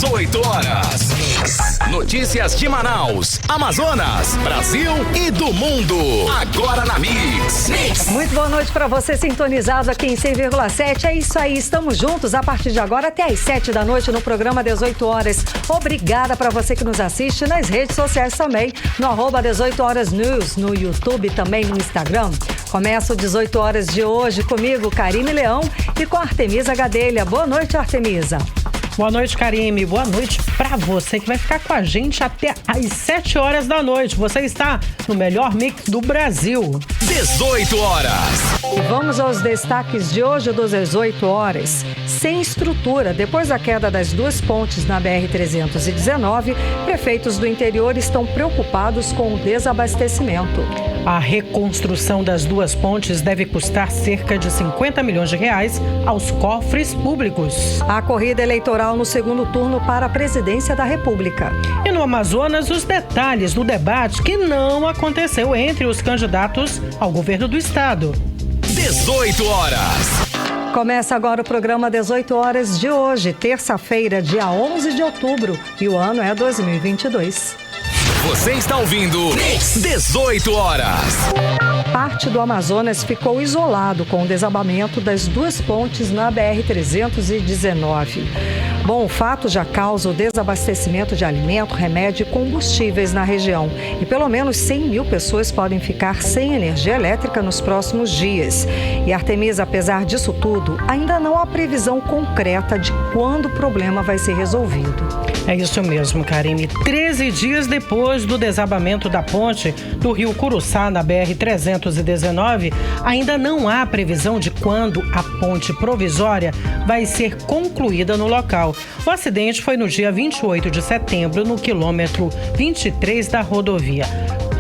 18 horas. Notícias de Manaus, Amazonas, Brasil e do mundo. Agora na Mix. Muito boa noite para você sintonizado aqui em 100,7. É isso aí, estamos juntos a partir de agora até às 7 da noite no programa 18 horas. Obrigada para você que nos assiste nas redes sociais também, no 18 horas news, no YouTube também, no Instagram. Começa o 18 horas de hoje comigo, Karime Leão, e com a Artemisa Gadelha. Boa noite, Artemisa. Boa noite, Karime. Boa noite pra você que vai ficar com a gente até às 7 horas da noite. Você está no melhor mix do Brasil. 18 horas. E vamos aos destaques de hoje dos 18 horas. Sem estrutura, depois da queda das duas pontes na BR-319, prefeitos do interior estão preocupados com o desabastecimento. A reconstrução das duas pontes deve custar cerca de 50 milhões de reais aos cofres públicos. A corrida eleitoral no segundo turno para a presidência da República. E no Amazonas, os detalhes do debate que não aconteceu entre os candidatos ao governo do estado. 18 horas. Começa agora o programa 18 horas de hoje, terça-feira, dia 11 de outubro, e o ano é 2022. Você está ouvindo 18 horas. Parte do Amazonas ficou isolado com o desabamento das duas pontes na BR-319. Bom, o fato já causa o desabastecimento de alimento, remédio e combustíveis na região. E pelo menos 100 mil pessoas podem ficar sem energia elétrica nos próximos dias. E Artemisa, apesar disso tudo, ainda não há previsão concreta de quando o problema vai ser resolvido. É isso mesmo, Karime. 13 dias depois do desabamento da ponte do Rio Curuçá, na BR-319, ainda não há previsão de quando a ponte provisória vai ser concluída no local. O acidente foi no dia 28 de setembro, no quilômetro 23 da rodovia.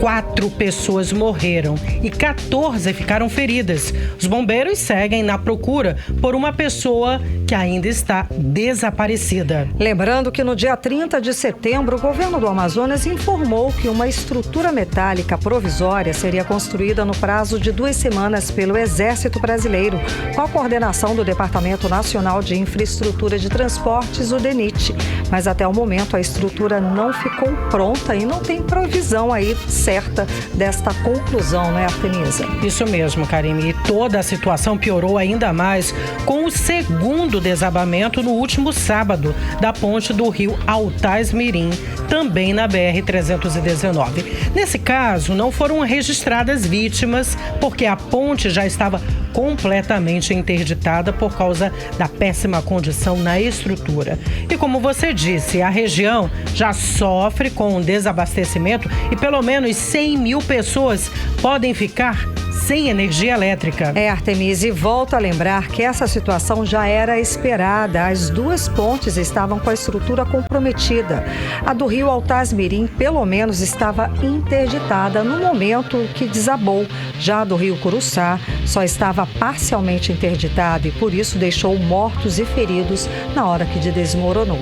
4 pessoas morreram e 14 ficaram feridas. Os bombeiros seguem na procura por uma pessoa que ainda está desaparecida. Lembrando que no dia 30 de setembro, o governo do Amazonas informou que uma estrutura metálica provisória seria construída no prazo de 2 semanas pelo Exército Brasileiro, com a coordenação do Departamento Nacional de Infraestrutura de Transportes, o DENIT. Mas até o momento a estrutura não ficou pronta e não tem provisão aí certa desta conclusão, né, Artemisa? Isso mesmo, Karime. E toda a situação piorou ainda mais com o segundo desabamento no último sábado da ponte do rio Altais Mirim, também na BR-319. Nesse caso, não foram registradas vítimas, porque a ponte já estava completamente interditada por causa da péssima condição na estrutura. E como você disse, a região já sofre com um desabastecimento e pelo menos 100 mil pessoas podem ficar sem energia elétrica. Artemisa, e volto a lembrar que essa situação já era esperada. As duas pontes estavam com a estrutura comprometida. A do rio Altais Mirim, pelo menos, estava interditada no momento que desabou. Já a do rio Curuçá só estava parcialmente interditada e, por isso, deixou mortos e feridos na hora que desmoronou.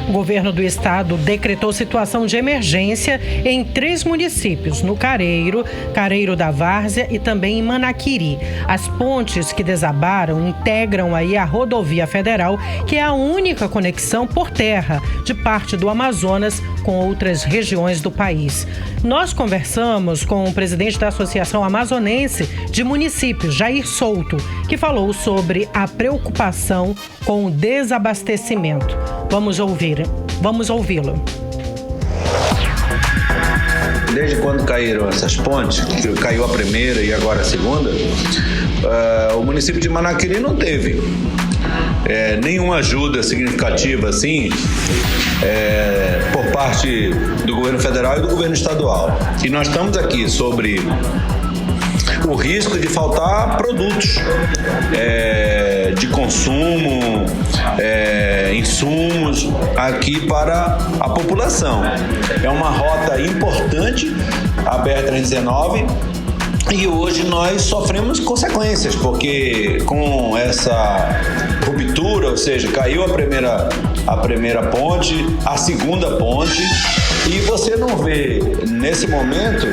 O governo do estado decretou situação de emergência em 3 municípios, no Careiro, Careiro da Várzea e também em Manaquiri. As pontes que desabaram integram aí a rodovia federal, que é a única conexão por terra de parte do Amazonas com outras regiões do país. Nós conversamos com o presidente da Associação Amazonense de Municípios, Jair Souto, que falou sobre a preocupação com o desabastecimento. Vamos ouvi-lo. Desde quando caíram essas pontes, caiu a primeira e agora a segunda, o município de Manaquiri não teve nenhuma ajuda significativa assim por parte do governo federal e do governo estadual. E nós estamos aqui sobre o risco de faltar produtos de consumo, insumos aqui para a população. É uma rota importante, a BR-319, e hoje nós sofremos consequências, porque com essa ruptura, ou seja, caiu a primeira ponte, a segunda ponte, e você não vê, nesse momento,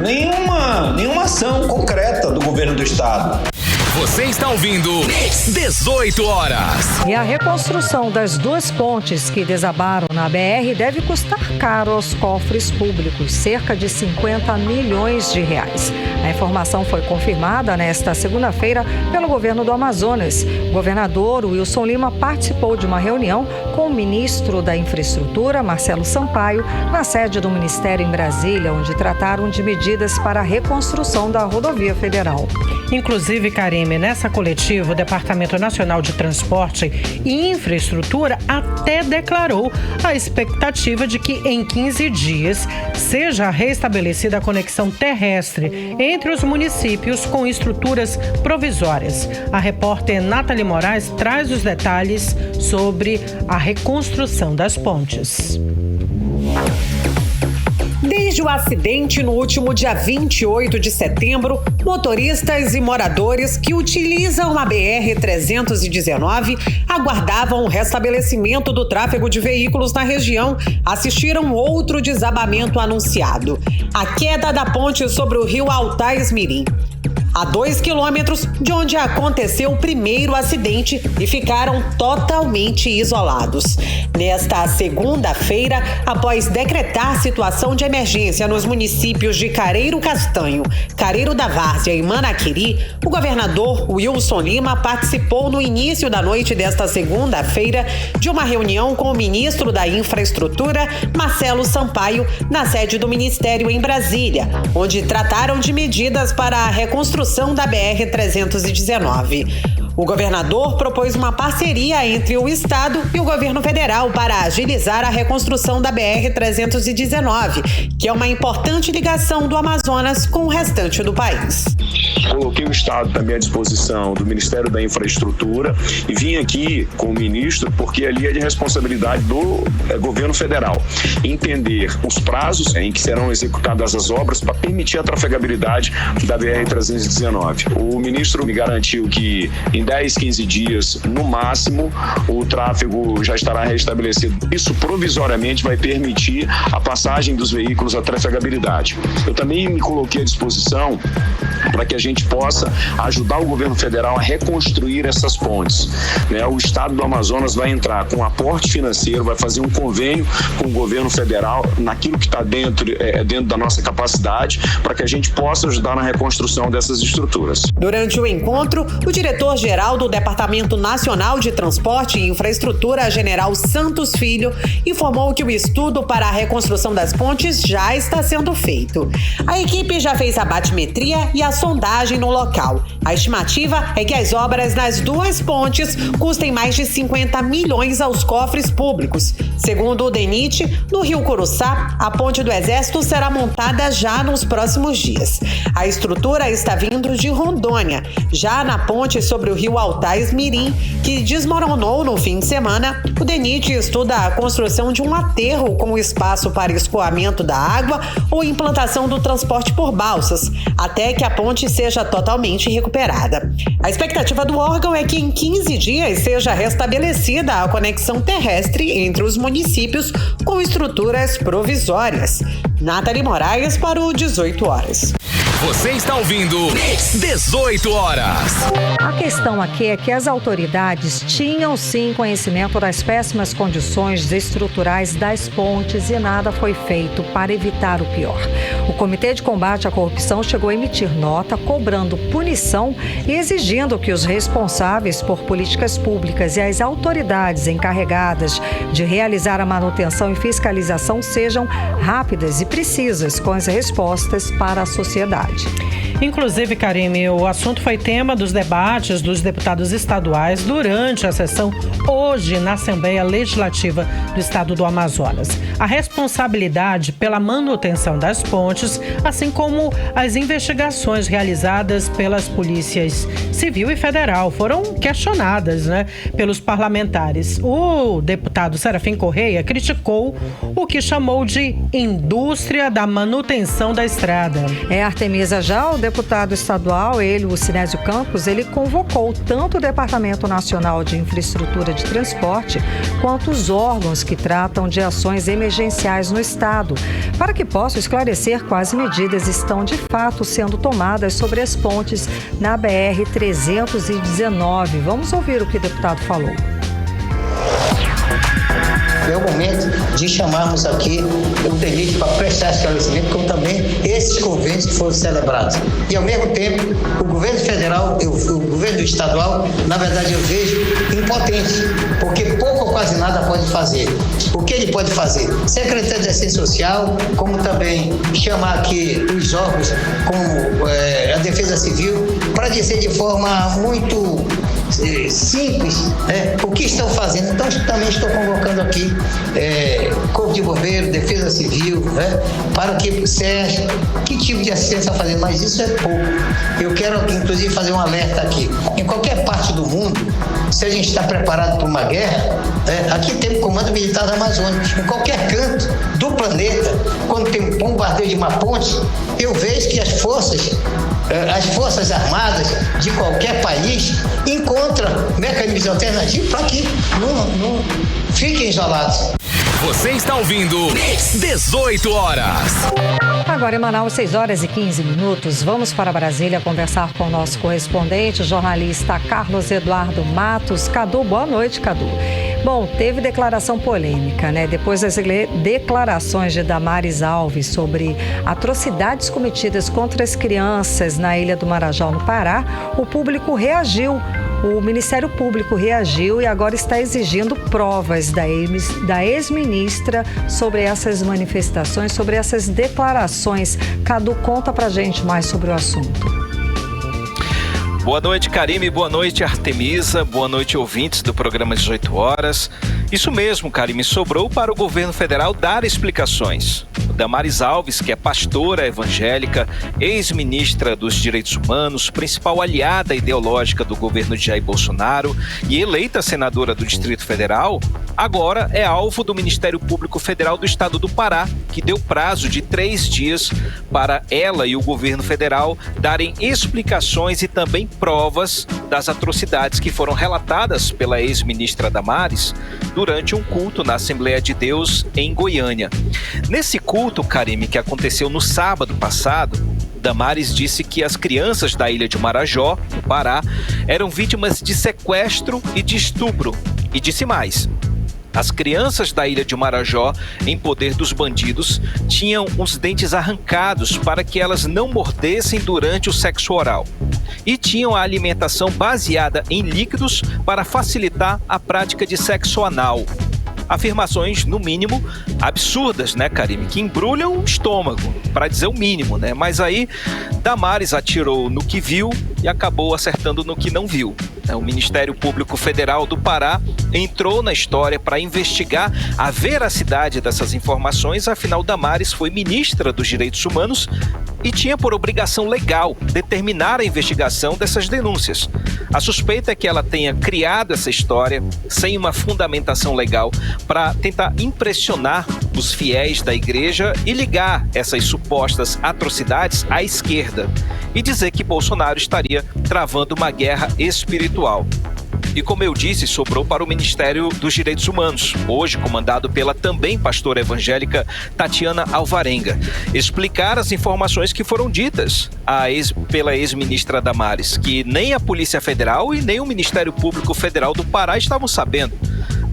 nenhuma ação concreta do governo do estado. Você está ouvindo 18 horas. E a reconstrução das duas pontes que desabaram na BR deve custar caro aos cofres públicos, cerca de 50 milhões de reais. A informação foi confirmada nesta segunda-feira pelo governo do Amazonas. O governador Wilson Lima participou de uma reunião com o ministro da Infraestrutura, Marcelo Sampaio, na sede do Ministério em Brasília, onde trataram de medidas para a reconstrução da rodovia federal. Inclusive, Karime, nessa coletiva, o Departamento Nacional de Transporte e Infraestrutura até declarou a expectativa de que em 15 dias seja restabelecida a conexão terrestre entre os municípios com estruturas provisórias. A repórter Nathalie Moraes traz os detalhes sobre a reconstrução das pontes. Desde o acidente no último dia 28 de setembro, motoristas e moradores que utilizam a BR-319 aguardavam o restabelecimento do tráfego de veículos na região, assistiram outro desabamento anunciado: a queda da ponte sobre o rio Altais-Mirim, a 2 quilômetros de onde aconteceu o primeiro acidente, e ficaram totalmente isolados. Nesta segunda-feira, após decretar situação de emergência nos municípios de Careiro Castanho, Careiro da Várzea e Manaquiri, o governador Wilson Lima participou no início da noite desta segunda-feira de uma reunião com o ministro da Infraestrutura, Marcelo Sampaio, na sede do Ministério em Brasília, onde trataram de medidas para a reconstrução da BR-319. O governador propôs uma parceria entre o Estado e o governo federal para agilizar a reconstrução da BR-319, que é uma importante ligação do Amazonas com o restante do país. Coloquei o Estado também à disposição do Ministério da Infraestrutura e vim aqui com o ministro, porque ali é de responsabilidade do governo federal entender os prazos em que serão executadas as obras para permitir a trafegabilidade da BR-319. O ministro me garantiu que em 10, 15 dias, no máximo, o tráfego já estará restabelecido. Isso provisoriamente vai permitir a passagem dos veículos, a trafegabilidade. Eu também me coloquei à disposição para que a gente possa ajudar o governo federal a reconstruir essas pontes. O Estado do Amazonas vai entrar com aporte financeiro, vai fazer um convênio com o governo federal naquilo que está dentro da nossa capacidade, para que a gente possa ajudar na reconstrução dessas estruturas. Durante o encontro, o diretor-geral do Departamento Nacional de Transporte e Infraestrutura, General Santos Filho, informou que o estudo para a reconstrução das pontes já está sendo feito. A equipe já fez a batimetria e a sondagem no local. A estimativa é que as obras nas duas pontes custem mais de 50 milhões aos cofres públicos. Segundo o DENIT, no Rio Curuçá, a ponte do Exército será montada já nos próximos dias. A estrutura está vindo de Rondônia. Já na ponte sobre o rio Altais-Mirim, que desmoronou no fim de semana, o DENIT estuda a construção de um aterro com espaço para escoamento da água ou implantação do transporte por balsas, até que a ponte seja totalmente recuperada. A expectativa do órgão é que em 15 dias seja restabelecida a conexão terrestre entre os municípios com estruturas provisórias. Nathalie Moraes para o 18 horas. Você está ouvindo 18 horas. A questão aqui é que as autoridades tinham sim conhecimento das péssimas condições estruturais das pontes e nada foi feito para evitar o pior. O Comitê de Combate à Corrupção chegou a emitir nota cobrando punição e exigindo que os responsáveis por políticas públicas e as autoridades encarregadas de realizar a manutenção e fiscalização sejam rápidas e precisas com as respostas para a sociedade. Inclusive, Karime, o assunto foi tema dos debates dos deputados estaduais durante a sessão hoje na Assembleia Legislativa do Estado do Amazonas. A responsabilidade pela manutenção das pontes, assim como as investigações realizadas pelas polícias civil e federal, foram questionadas, pelos parlamentares. O deputado Serafim Correia criticou o que chamou de indústria da manutenção da estrada. Artemisa Artemisa. Já o deputado estadual, o Sinésio Campos, ele convocou tanto o Departamento Nacional de Infraestrutura de Transporte quanto os órgãos que tratam de ações emergenciais no estado, para que possam esclarecer quais medidas estão de fato sendo tomadas sobre as pontes na BR-319. Vamos ouvir o que o deputado falou. É o momento de chamarmos aqui o DENIT para prestar esclarecimento, como também esses convênios que foram celebrados. E, ao mesmo tempo, o governo federal, o governo estadual, na verdade, eu vejo impotente, porque pouco ou quase nada pode fazer. O que ele pode fazer? Secretaria de Assistência Social, como também chamar aqui os órgãos, como a Defesa Civil, para dizer de forma muito simples, o que estão fazendo. Então, também estou convocando aqui Corpo de Bombeiro, Defesa Civil, para que o SERJ, que tipo de assistência está fazendo, mas isso é pouco. Eu quero, inclusive, fazer um alerta aqui. Em qualquer parte do mundo, se a gente está preparado para uma guerra, aqui tem o Comando Militar da Amazônia. Em qualquer canto do planeta, quando tem um bombardeio de uma ponte, eu vejo que as Forças Armadas de qualquer país encontram mecanismos alternativos para que não fiquem isolados. Você está ouvindo 18 horas. Agora em Manaus, 6 horas e 15 minutos. Vamos para Brasília conversar com o nosso correspondente, o jornalista Carlos Eduardo Matos. Cadu, boa noite, Cadu. Bom, teve declaração polêmica, né? Depois das declarações de Damares Alves sobre atrocidades cometidas contra as crianças na Ilha do Marajó, no Pará, o público reagiu. O Ministério Público reagiu e agora está exigindo provas da ex-ministra sobre essas manifestações, sobre essas declarações. Cadu, conta pra gente mais sobre o assunto. Boa noite, Karime. Boa noite, Artemisa. Boa noite, ouvintes do programa 18 horas. Isso mesmo, Karime, sobrou para o governo federal dar explicações. Damares Alves, que é pastora evangélica, ex-ministra dos Direitos Humanos, principal aliada ideológica do governo de Jair Bolsonaro e eleita senadora do Distrito Federal, agora é alvo do Ministério Público Federal do Estado do Pará, que deu prazo de 3 dias para ela e o governo federal darem explicações e também provas das atrocidades que foram relatadas pela ex-ministra Damares durante um culto na Assembleia de Deus em Goiânia. Nesse culto, Karime, que aconteceu no sábado passado, Damares disse que as crianças da Ilha de Marajó, no Pará, eram vítimas de sequestro e de estupro. E disse mais: as crianças da Ilha de Marajó, em poder dos bandidos, tinham os dentes arrancados para que elas não mordessem durante o sexo oral. E tinham a alimentação baseada em líquidos para facilitar a prática de sexo anal. Afirmações, no mínimo, absurdas, né, Karime? Que embrulham o estômago, para dizer o mínimo, né? Mas aí, Damares atirou no que viu e acabou acertando no que não viu. O Ministério Público Federal do Pará entrou na história para investigar a veracidade dessas informações, afinal, Damares foi ministra dos Direitos Humanos e tinha por obrigação legal determinar a investigação dessas denúncias. A suspeita é que ela tenha criado essa história sem uma fundamentação legal para tentar impressionar os fiéis da igreja e ligar essas supostas atrocidades à esquerda e dizer que Bolsonaro estaria travando uma guerra espiritual. E como eu disse, sobrou para o Ministério dos Direitos Humanos, hoje comandado pela também pastora evangélica Tatiana Alvarenga, explicar as informações que foram ditas pela ex-ministra Damares, que nem a Polícia Federal e nem o Ministério Público Federal do Pará estavam sabendo.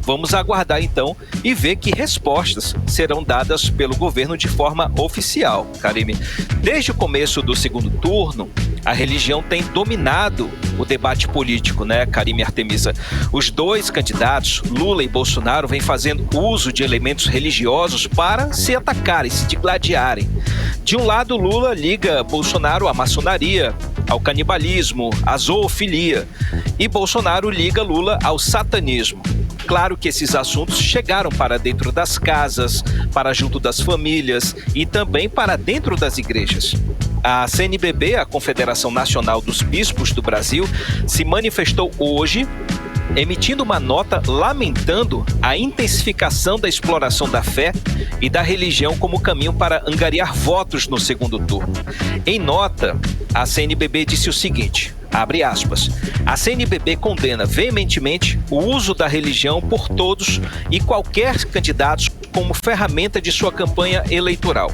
Vamos aguardar então e ver que respostas serão dadas pelo governo de forma oficial, Karime. Desde o começo do segundo turno, a religião tem dominado o debate político, né, Karime e Artemisa? Os dois candidatos, Lula e Bolsonaro, vêm fazendo uso de elementos religiosos para se atacarem, se digladiarem. De um lado, Lula liga Bolsonaro à maçonaria, ao canibalismo, à zoofilia, e Bolsonaro liga Lula ao satanismo. Claro que esses assuntos chegaram para dentro das casas, para junto das famílias e também para dentro das igrejas. A CNBB, a Confederação Nacional dos Bispos do Brasil, se manifestou hoje emitindo uma nota lamentando a intensificação da exploração da fé e da religião como caminho para angariar votos no segundo turno. Em nota, a CNBB disse o seguinte, abre aspas, a CNBB condena veementemente o uso da religião por todos e qualquer candidato como ferramenta de sua campanha eleitoral.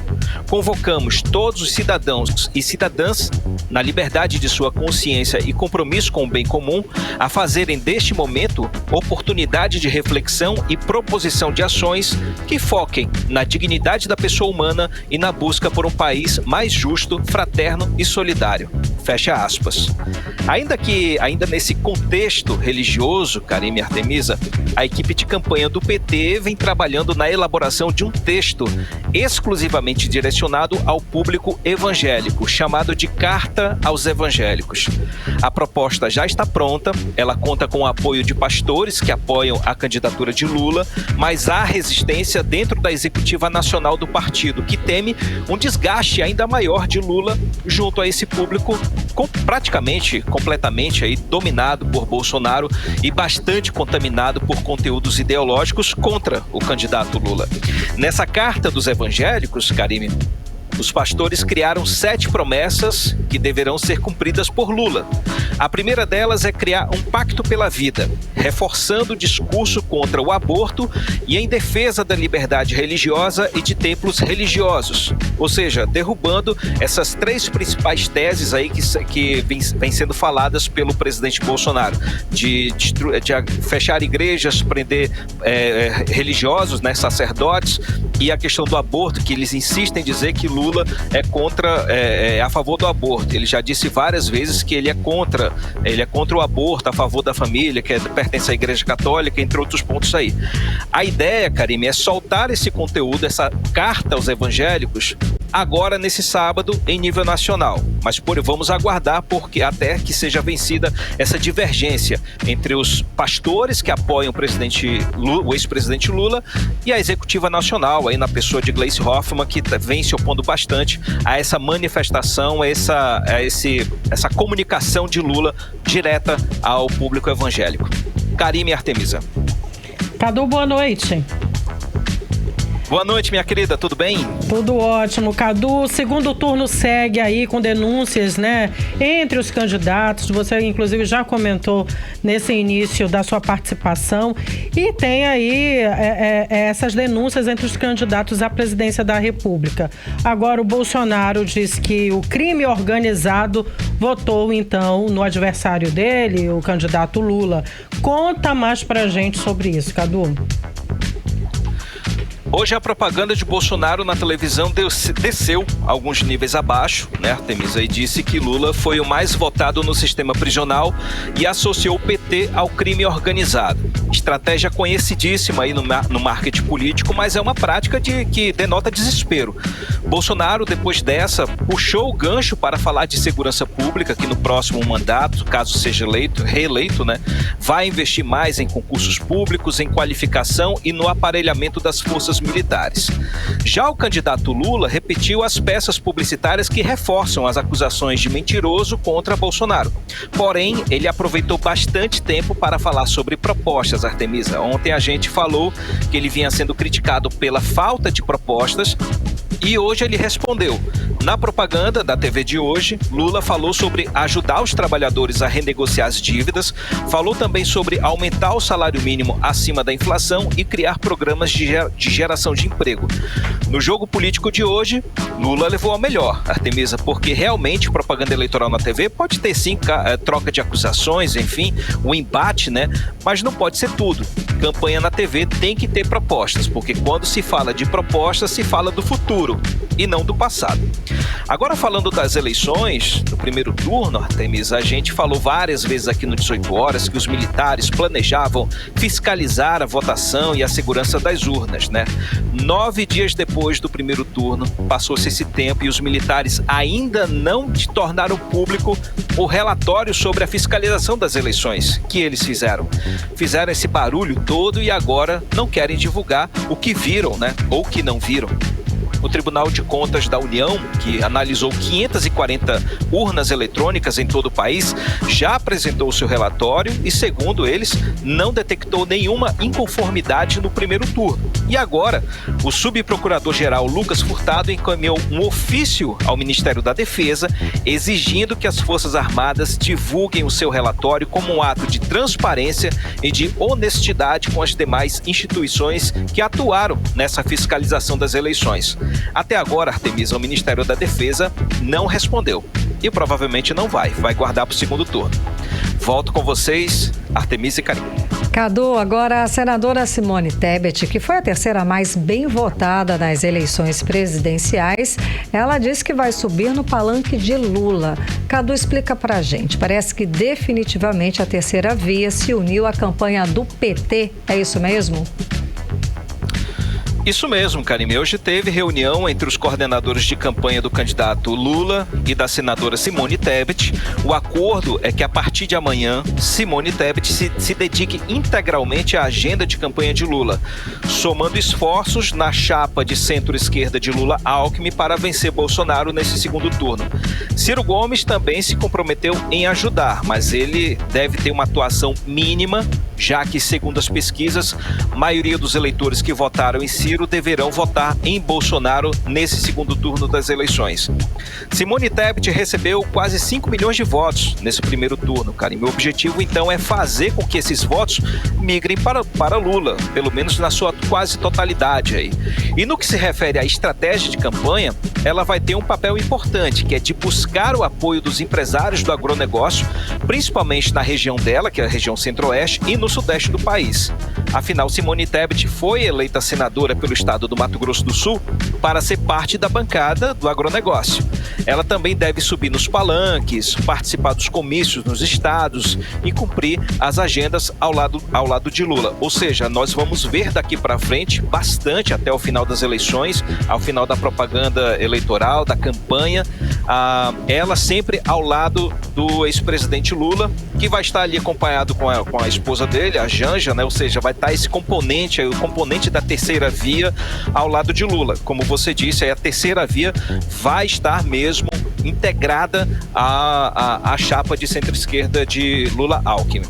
Convocamos todos os cidadãos e cidadãs, na liberdade de sua consciência e compromisso com o bem comum, a fazerem deste momento oportunidade de reflexão e proposição de ações que foquem na dignidade da pessoa humana e na busca por um país mais justo, fraterno e solidário. Fecha aspas. Ainda nesse contexto religioso, Karime e Artemisa, a equipe de campanha do PT vem trabalhando na elaboração de um texto exclusivamente direcionado ao público evangélico, chamado de Carta aos Evangélicos. A proposta já está pronta, ela conta com o apoio de pastores que apoiam a candidatura de Lula, mas há resistência dentro da executiva nacional do partido, que teme um desgaste ainda maior de Lula junto a esse público praticamente, completamente aí, dominado por Bolsonaro e bastante contaminado por conteúdos ideológicos contra o candidato Lula. Nessa carta dos evangélicos, Karime, os pastores criaram 7 promessas que deverão ser cumpridas por Lula. A primeira delas é criar um pacto pela vida, reforçando o discurso contra o aborto e em defesa da liberdade religiosa e de templos religiosos. Ou seja, derrubando essas 3 principais teses aí que vêm sendo faladas pelo presidente Bolsonaro, de fechar igrejas, prender religiosos, né, sacerdotes, e a questão do aborto, que eles insistem em dizer que Lula é a favor do aborto. Ele já disse várias vezes que ele é contra o aborto, a favor da família, que pertence à Igreja Católica, entre outros pontos aí. A ideia, Karime, é soltar esse conteúdo, essa carta aos evangélicos, agora nesse sábado em nível nacional. Mas vamos aguardar até que seja vencida essa divergência entre os pastores que apoiam o ex-presidente Lula e a executiva nacional, aí na pessoa de Gleisi Hoffmann, que vem se opondo bastante a essa manifestação, a essa comunicação de Lula direta ao público evangélico. Karime e Artemisa. Cadu, boa noite. Boa noite, minha querida, tudo bem? Tudo ótimo, Cadu. O segundo turno segue aí com denúncias, né, entre os candidatos. Você, inclusive, já comentou nesse início da sua participação. E tem aí essas denúncias entre os candidatos à presidência da República. Agora, o Bolsonaro diz que o crime organizado votou, então, no adversário dele, o candidato Lula. Conta mais pra gente sobre isso, Cadu. Hoje a propaganda de Bolsonaro na televisão desceu alguns níveis abaixo, né, Artemisa, e disse que Lula foi o mais votado no sistema prisional e associou o PT ao crime organizado. Estratégia conhecidíssima aí no marketing político, mas é uma prática que denota desespero. Bolsonaro, depois dessa, puxou o gancho para falar de segurança pública, que no próximo mandato, caso seja reeleito, né, vai investir mais em concursos públicos, em qualificação e no aparelhamento das forças militares. Já o candidato Lula repetiu as peças publicitárias que reforçam as acusações de mentiroso contra Bolsonaro. Porém, ele aproveitou bastante tempo para falar sobre propostas, Artemisa. Ontem a gente falou que ele vinha sendo criticado pela falta de propostas e hoje ele respondeu. Na propaganda da TV de hoje, Lula falou sobre ajudar os trabalhadores a renegociar as dívidas, falou também sobre aumentar o salário mínimo acima da inflação e criar programas de geração de emprego. No jogo político de hoje, Lula levou ao melhor, Artemisa, porque realmente propaganda eleitoral na TV pode ter sim troca de acusações, enfim, um embate, né? Mas não pode ser tudo. Campanha na TV tem que ter propostas, porque quando se fala de propostas, se fala do futuro e não do passado. Agora, falando das eleições, no primeiro turno, Artemisa, a gente falou várias vezes aqui no 18 Horas que os militares planejavam fiscalizar a votação e a segurança das urnas, né? 9 dias depois do primeiro turno, passou-se esse tempo e os militares ainda não tornaram público o relatório sobre a fiscalização das eleições que eles fizeram. Fizeram esse barulho todo e agora não querem divulgar o que viram, né? Ou o que não viram. o Tribunal de Contas da União, que analisou 540 urnas eletrônicas em todo o país, já apresentou o seu relatório e, segundo eles, não detectou nenhuma inconformidade no primeiro turno. E agora, o subprocurador-geral Lucas Furtado encaminhou um ofício ao Ministério da Defesa exigindo que as Forças Armadas divulguem o seu relatório como um ato de transparência e de honestidade com as demais instituições que atuaram nessa fiscalização das eleições. Até agora, Artemisa, o Ministério da Defesa não respondeu e provavelmente não vai guardar para o segundo turno. Volto com vocês, Artemisa e Karim. Cadu, agora a senadora Simone Tebet, que foi a terceira mais bem votada nas eleições presidenciais, ela disse que vai subir no palanque de Lula. Cadu, explica pra gente. Parece que definitivamente a terceira via se uniu à campanha do PT. É isso mesmo? Isso mesmo, Karim. Hoje teve reunião entre os coordenadores de campanha do candidato Lula e da senadora Simone Tebet. O acordo é que a partir de amanhã, Simone Tebet se dedique integralmente à agenda de campanha de Lula, somando esforços na chapa de centro-esquerda de Lula-Alckmin para vencer Bolsonaro nesse segundo turno. Ciro Gomes também se comprometeu em ajudar, mas ele deve ter uma atuação mínima, já que, segundo as pesquisas, a maioria dos eleitores que votaram em Ciro deverão votar em Bolsonaro nesse segundo turno das eleições. Simone Tebet recebeu quase 5 milhões de votos nesse primeiro turno, cara. E meu objetivo, então, é fazer com que esses votos migrem para Lula, pelo menos na sua quase totalidade aí. E no que se refere à estratégia de campanha, ela vai ter um papel importante, que é de buscar o apoio dos empresários do agronegócio, principalmente na região dela, que é a região centro-oeste, e no sudeste do país. Afinal, Simone Tebet foi eleita senadora pelo estado do Mato Grosso do Sul para ser parte da bancada do agronegócio. Ela também deve subir nos palanques, participar dos comícios nos estados e cumprir as agendas ao lado de Lula. Ou seja, nós vamos ver daqui para frente bastante até o final das eleições, ao final da propaganda eleitoral, da campanha, ela sempre ao lado do ex-presidente Lula, que vai estar ali acompanhado com a esposa dele, a Janja, né? Ou seja, vai estar esse componente, o componente da terceira via ao lado de Lula. Como você disse, aí a terceira via vai estar mesmo integrada à chapa de centro-esquerda de Lula-Alckmin.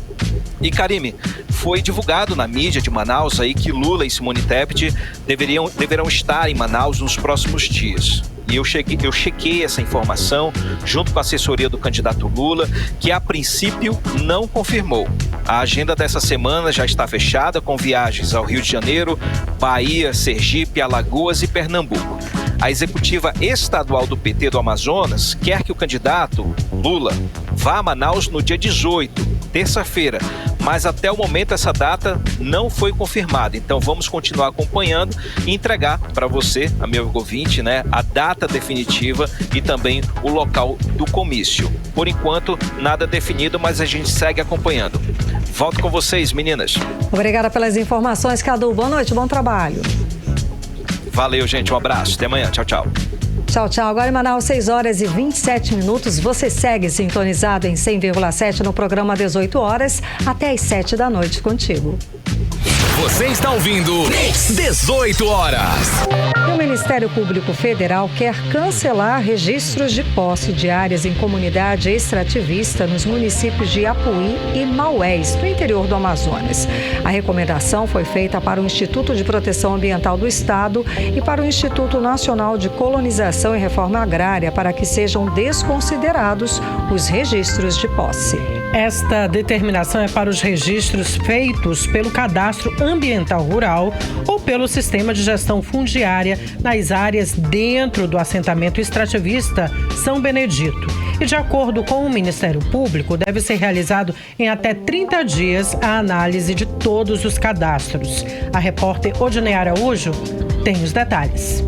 E, Karime, foi divulgado na mídia de Manaus aí que Lula e Simone Tebet deverão estar em Manaus nos próximos dias. E eu chequei essa informação junto com a assessoria do candidato Lula, que a princípio não confirmou. A agenda dessa semana já está fechada com viagens ao Rio de Janeiro, Bahia, Sergipe, Alagoas e Pernambuco. A executiva estadual do PT do Amazonas quer que o candidato Lula vá a Manaus no dia 18, terça-feira, mas até o momento essa data não foi confirmada. Então vamos continuar acompanhando e entregar para você, amigo ouvinte, né, a data definitiva e também o local do comício. Por enquanto, nada definido, mas a gente segue acompanhando. Volto com vocês, meninas. Obrigada pelas informações, Cadu. Boa noite, bom trabalho. Valeu, gente. Um abraço. Até amanhã. Tchau, tchau. Tchau, tchau. Agora em Manaus, 6h27. Você segue sintonizado em 100,7 no programa 18 horas, até às 7 da noite contigo. Você está ouvindo 18 horas. O Ministério Público Federal quer cancelar registros de posse de áreas em comunidade extrativista nos municípios de Apuí e Maués, no interior do Amazonas. A recomendação foi feita para o Instituto de Proteção Ambiental do Estado e para o Instituto Nacional de Colonização e Reforma Agrária para que sejam desconsiderados os registros de posse. Esta determinação é para os registros feitos pelo Cadastro Ambiental Rural ou pelo Sistema de Gestão Fundiária nas áreas dentro do assentamento extrativista São Benedito. E, de acordo com o Ministério Público, deve ser realizado em até 30 dias a análise de todos os cadastros. A repórter Odinei Araújo tem os detalhes.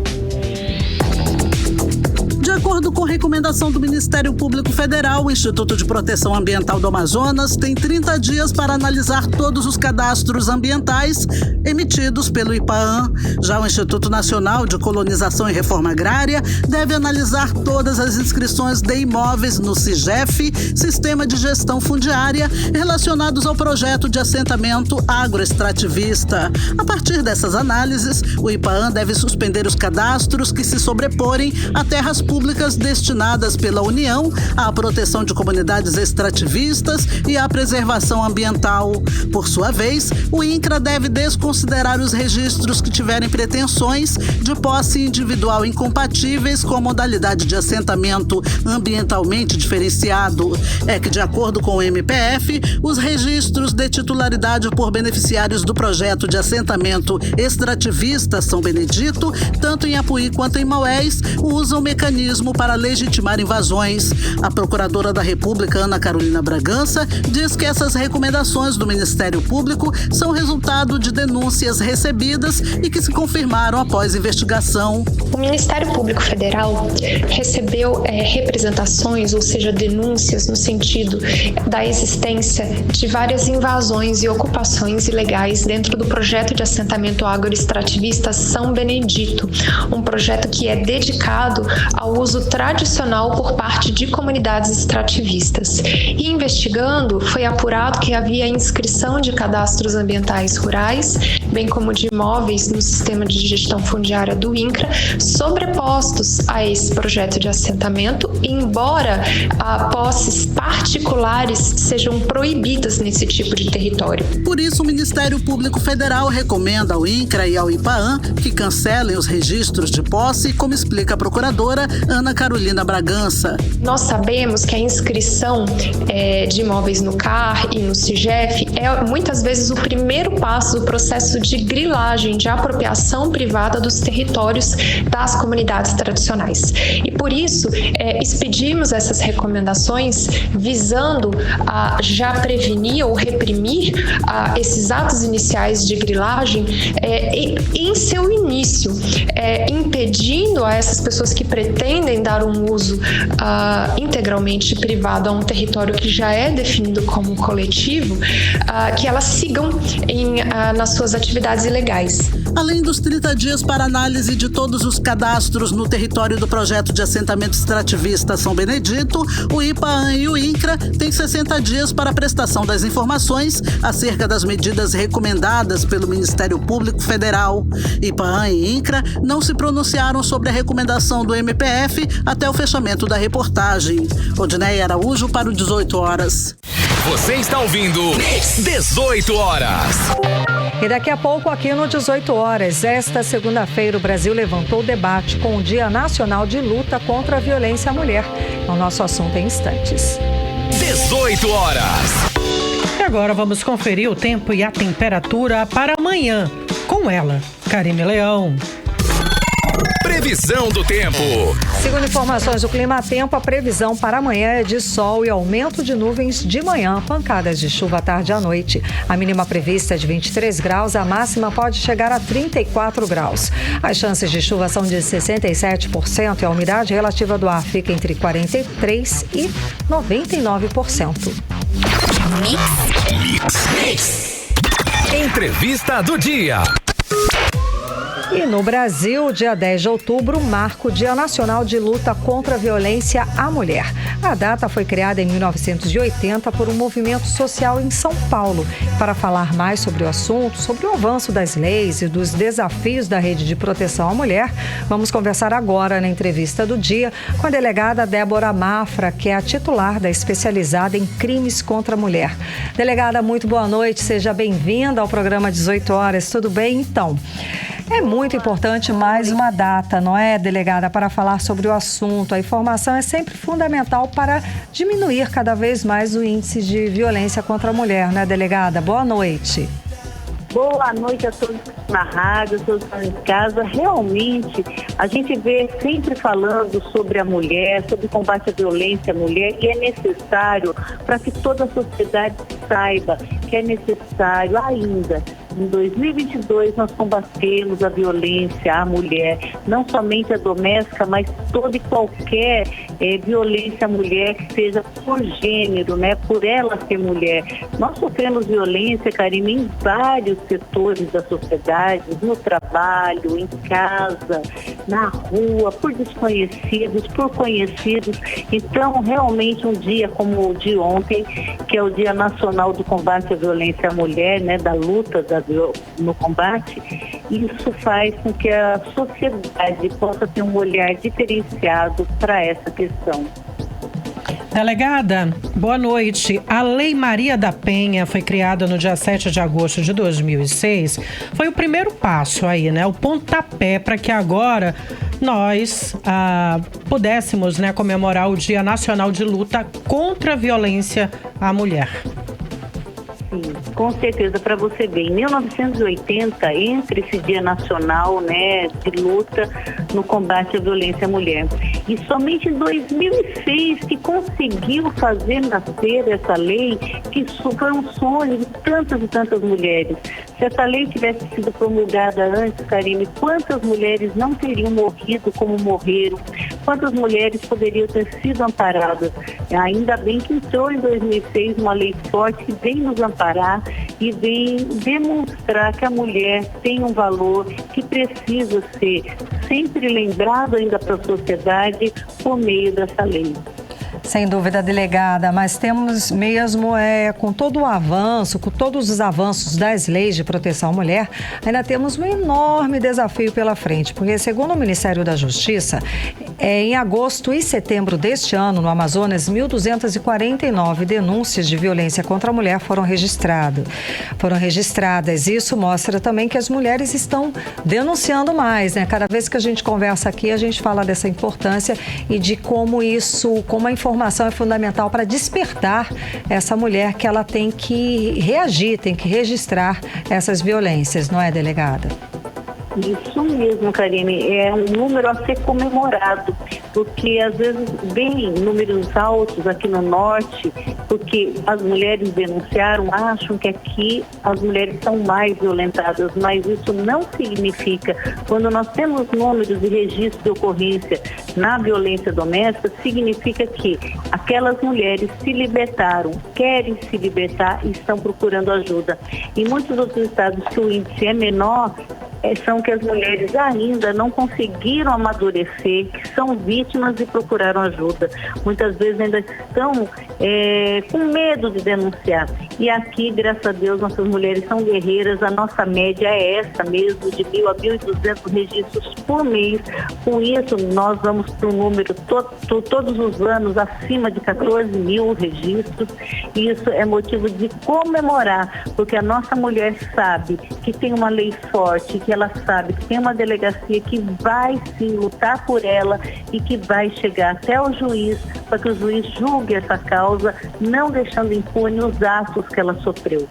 De acordo com recomendação do Ministério Público Federal, o Instituto de Proteção Ambiental do Amazonas tem 30 dias para analisar todos os cadastros ambientais emitidos pelo IPAAM. Já o Instituto Nacional de Colonização e Reforma Agrária deve analisar todas as inscrições de imóveis no SIGEF, Sistema de Gestão Fundiária, relacionados ao projeto de assentamento agroextrativista. A partir dessas análises, o IPAAM deve suspender os cadastros que se sobreporem a terras públicas destinadas pela União à proteção de comunidades extrativistas e à preservação ambiental. Por sua vez, o INCRA deve desconsiderar os registros que tiverem pretensões de posse individual incompatíveis com a modalidade de assentamento ambientalmente diferenciado. É que, de acordo com o MPF, os registros de titularidade por beneficiários do projeto de assentamento extrativista São Benedito, tanto em Apuí quanto em Maués, usam mecanismo para legitimar invasões. A Procuradora da República, Ana Carolina Bragança, diz que essas recomendações do Ministério Público são resultado de denúncias recebidas e que se confirmaram após investigação. O Ministério Público Federal recebeu representações, ou seja, denúncias no sentido da existência de várias invasões e ocupações ilegais dentro do projeto de assentamento agroextrativista São Benedito, um projeto que é dedicado ao uso tradicional por parte de comunidades extrativistas. E investigando, foi apurado que havia inscrição de cadastros ambientais rurais, bem como de imóveis no sistema de gestão fundiária do INCRA, sobrepostos a esse projeto de assentamento, embora posses particulares sejam proibidas nesse tipo de território. Por isso, o Ministério Público Federal recomenda ao INCRA e ao IPAAM que cancelem os registros de posse, como explica a procuradora Ana Carolina Bragança. Nós sabemos que a inscrição de imóveis no CAR e no SIGEF é muitas vezes o primeiro passo do processo de grilagem, de apropriação privada dos territórios das comunidades tradicionais. E por isso, expedimos essas recomendações visando já prevenir ou reprimir esses atos iniciais de grilagem em seu início, impedindo a essas pessoas que pretendem dar um uso integralmente privado a um território que já é definido como coletivo, que elas sigam nas suas atividades ilegais. Além dos 30 dias para análise de todos os cadastros no território do projeto de assentamento extrativista São Benedito, o IPAAM e o INCRA têm 60 dias para a prestação das informações acerca das medidas recomendadas pelo Ministério Público Federal. IPAAM e INCRA não se pronunciaram sobre a recomendação do MPF até o fechamento da reportagem. Odineia Araújo para o 18 horas. Você está ouvindo 18 horas. E daqui a pouco, aqui no 18 horas, esta segunda-feira, o Brasil levantou o debate com o Dia Nacional de Luta contra a Violência à Mulher. É o nosso assunto em instantes. 18 horas. E agora vamos conferir o tempo e a temperatura para amanhã. Com ela, Karine Leão. Previsão do tempo. Segundo informações do Clima Tempo, a previsão para amanhã é de sol e aumento de nuvens de manhã, pancadas de chuva à tarde e à noite. A mínima prevista é de 23 graus, a máxima pode chegar a 34 graus. As chances de chuva são de 67% e a umidade relativa do ar fica entre 43% e 99%. Mix. Entrevista do dia. E no Brasil, dia 10 de outubro, marca o Dia Nacional de Luta contra a Violência à Mulher. A data foi criada em 1980 por um movimento social em São Paulo. Para falar mais sobre o assunto, sobre o avanço das leis e dos desafios da Rede de Proteção à Mulher, vamos conversar agora na entrevista do dia com a delegada Débora Mafra, que é a titular da especializada em crimes contra a mulher. Delegada, muito boa noite, seja bem-vinda ao programa 18 horas, tudo bem? Então, é muito importante mais uma data, não é, delegada, para falar sobre o assunto. A informação é sempre fundamental para diminuir cada vez mais o índice de violência contra a mulher, né, delegada? Boa noite. Boa noite a todos na rádio, a todos em casa. Realmente, a gente vê sempre falando sobre a mulher, sobre o combate à violência à mulher, e é necessário, para que toda a sociedade saiba que é necessário ainda Em 2022, nós combatemos a violência à mulher, não somente a doméstica, mas toda e qualquer violência à mulher que seja por gênero, né? Por ela ser mulher. Nós sofremos violência, Karine, em vários setores da sociedade, no trabalho, em casa, na rua, por desconhecidos, por conhecidos. Então, realmente, um dia como o de ontem, que é o Dia Nacional do Combate à Violência à Mulher, né? Da luta no combate, isso faz com que a sociedade possa ter um olhar diferenciado para essa questão. Delegada, boa noite. A Lei Maria da Penha foi criada no dia 7 de agosto de 2006. Foi o primeiro passo aí, né? O pontapé para que agora nós pudéssemos, né, comemorar o Dia Nacional de Luta contra a Violência à Mulher. Sim, com certeza, para você ver, em 1980, entre esse Dia Nacional, né, de luta no combate à violência à mulher. E somente em 2006 que conseguiu fazer nascer essa lei, que isso foi um sonho de tantas e tantas mulheres. Se essa lei tivesse sido promulgada antes, Karine, quantas mulheres não teriam morrido como morreram? Quantas mulheres poderiam ter sido amparadas? Ainda bem que entrou em 2006 uma lei forte que vem nos amparar e vem demonstrar que a mulher tem um valor que precisa ser sempre lembrado ainda para a sociedade por meio dessa lei. Sem dúvida, delegada, mas temos mesmo, com todo o avanço, com todos os avanços das leis de proteção à mulher, ainda temos um enorme desafio pela frente, porque segundo o Ministério da Justiça, em agosto e setembro deste ano, no Amazonas, 1.249 denúncias de violência contra a mulher foram registradas. Isso mostra também que as mulheres estão denunciando mais, né? Cada vez que a gente conversa aqui, a gente fala dessa importância e de como a informação é fundamental para despertar essa mulher que ela tem que reagir, tem que registrar essas violências, não é, delegada? Isso mesmo, Karine, é um número a ser comemorado, porque às vezes vem números altos aqui no norte, porque as mulheres denunciaram, acham que aqui as mulheres são mais violentadas, mas isso não significa. Quando nós temos números de registro de ocorrência na violência doméstica, significa que aquelas mulheres se libertaram, querem se libertar e estão procurando ajuda. Em muitos outros estados que o índice é menor, são que as mulheres ainda não conseguiram amadurecer, que são vítimas e procuraram ajuda. Muitas vezes ainda estão com medo de denunciar. E aqui, graças a Deus, nossas mulheres são guerreiras. A nossa média é essa mesmo, de 1.000 a 1.200 registros por mês. Com isso, nós vamos para um número todos os anos acima de 14.000 registros. E isso é motivo de comemorar, porque a nossa mulher sabe que tem uma lei forte, que ela sabe que tem uma delegacia que vai sim lutar por ela e que vai chegar até o juiz para que o juiz julgue essa causa, não deixando impune os atos que ela sofreu.